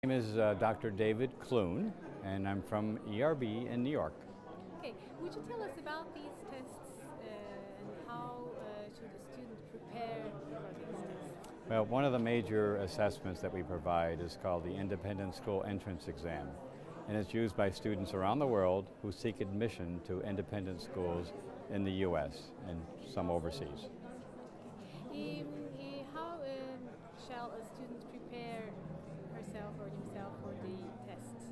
My name is Dr. David Clune, and I'm from ERB in New York. Okay, would you tell us about these tests and how should a student prepare for these tests? Well, one of the major assessments that we provide is called the Independent School Entrance Exam, and it's used by students around the world who seek admission to independent schools in the U.S. and some overseas. How shall a student prepare herself or himself for the tests?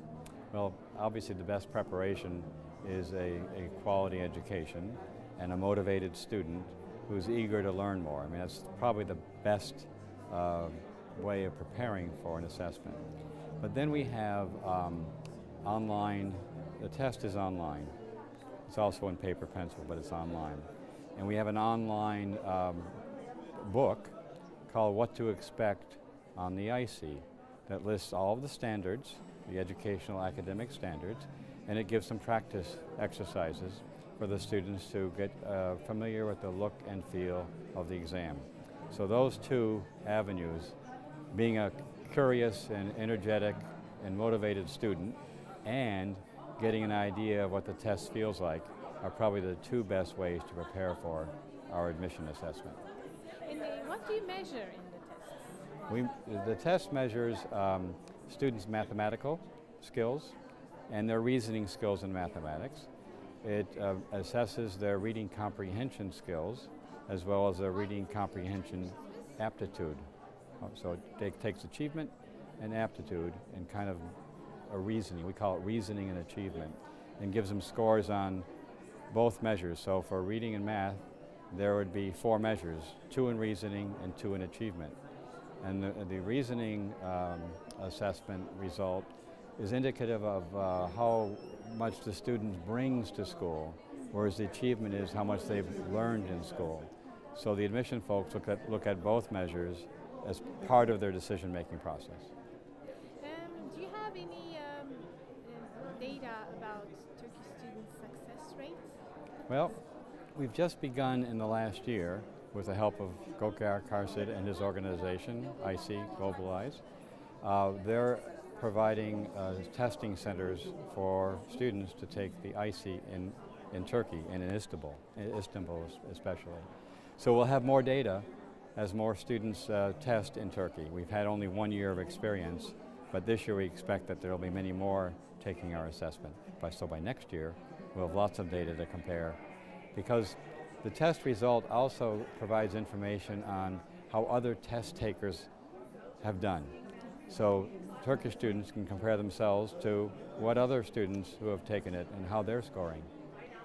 Well, obviously the best preparation is a quality education and a motivated student who's eager to learn more. I mean, that's probably the best way of preparing for an assessment. But then we have online, the test is online. It's also in paper pencil, but it's online. And we have an online book called What to Expect on the ISEE that lists all of the standards, the educational academic standards, and it gives some practice exercises for the students to get familiar with the look and feel of the exam. So those two avenues, being a curious and energetic and motivated student and getting an idea of what the test feels like, are probably the two best ways to prepare for our admission assessment. And what do you measure in the tests? The test measures students' mathematical skills and their reasoning skills in mathematics. It assesses their reading comprehension skills as well as their reading comprehension aptitude. So it takes achievement and aptitude and kind of a reasoning, we call it reasoning and achievement, and gives them scores on both measures. So for reading and math, there would be 4 measures, 2 in reasoning and 2 in achievement. And the reasoning assessment result is indicative of how much the student brings to school, whereas the achievement is how much they've learned in school. So the admission folks look at both measures as part of their decision-making process. Do you have any data about Turkish students' success rates? Well, we've just begun in the last year with the help of Gökhan Karsid and his organization, ISEE, Globalise. They're providing testing centers for students to take the ISEE in Turkey and in Istanbul especially. So we'll have more data as more students test in Turkey. We've had only 1 year of experience, but this year we expect that there will be many more taking our assessment. So by next year, we'll have lots of data to compare, because the test result also provides information on how other test takers have done. So Turkish students can compare themselves to what other students who have taken it and how they're scoring.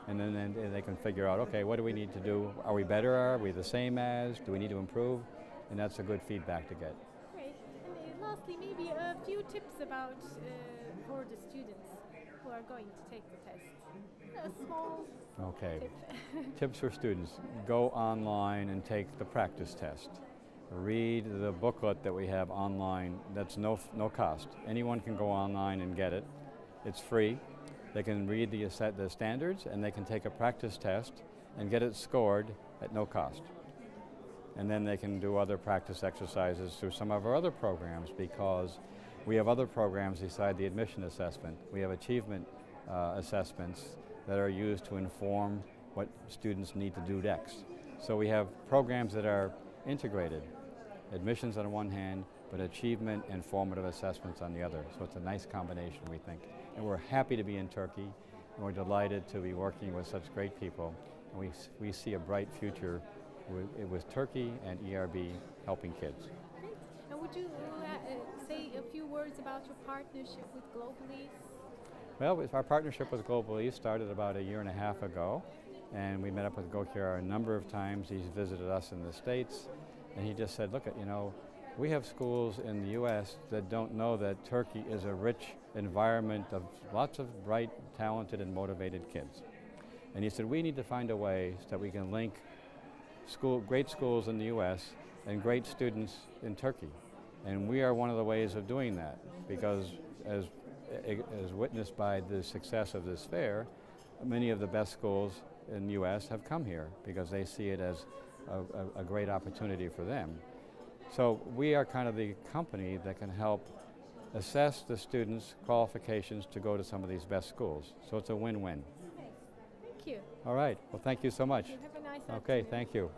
And then they can figure out, okay, what do we need to do? Are we better? Are we the same as? Do we need to improve? And that's a good feedback to get. Great. And lastly, maybe a few tips about for the students who are going to take the test. A small tip. Tips for students. Go online and take the practice test. Read the booklet that we have online. That's no cost. Anyone can go online and get it. It's free. They can read the standards, and they can take a practice test and get it scored at no cost. And then they can do other practice exercises through some of our other programs, because we have other programs beside the admission assessment. We have achievement assessments that are used to inform what students need to do next. So we have programs that are integrated, admissions on one hand, but achievement and formative assessments on the other. So it's a nice combination, we think. And we're happy to be in Turkey, and we're delighted to be working with such great people. And we see a bright future with Turkey and ERB helping kids. Great. And would you say a few words about your partnership with Globalise? Well, our partnership with Globalise started about 1.5 years ago, and we met up with Gökhan a number of times. He's visited us in the States, and he just said, look, we have schools in the U.S. that don't know that Turkey is a rich environment of lots of bright, talented, and motivated kids. And he said, we need to find a way so that we can link great schools in the U.S. and great students in Turkey. And we are one of the ways of doing that, because as witnessed by the success of this fair, many of the best schools in the U.S. have come here because they see it as a great opportunity for them. So we are kind of the company that can help assess the students' qualifications to go to some of these best schools. So it's a win-win. Okay. Thank you. All right. Well, thank you so much. Have a nice Okay, afternoon. thank you.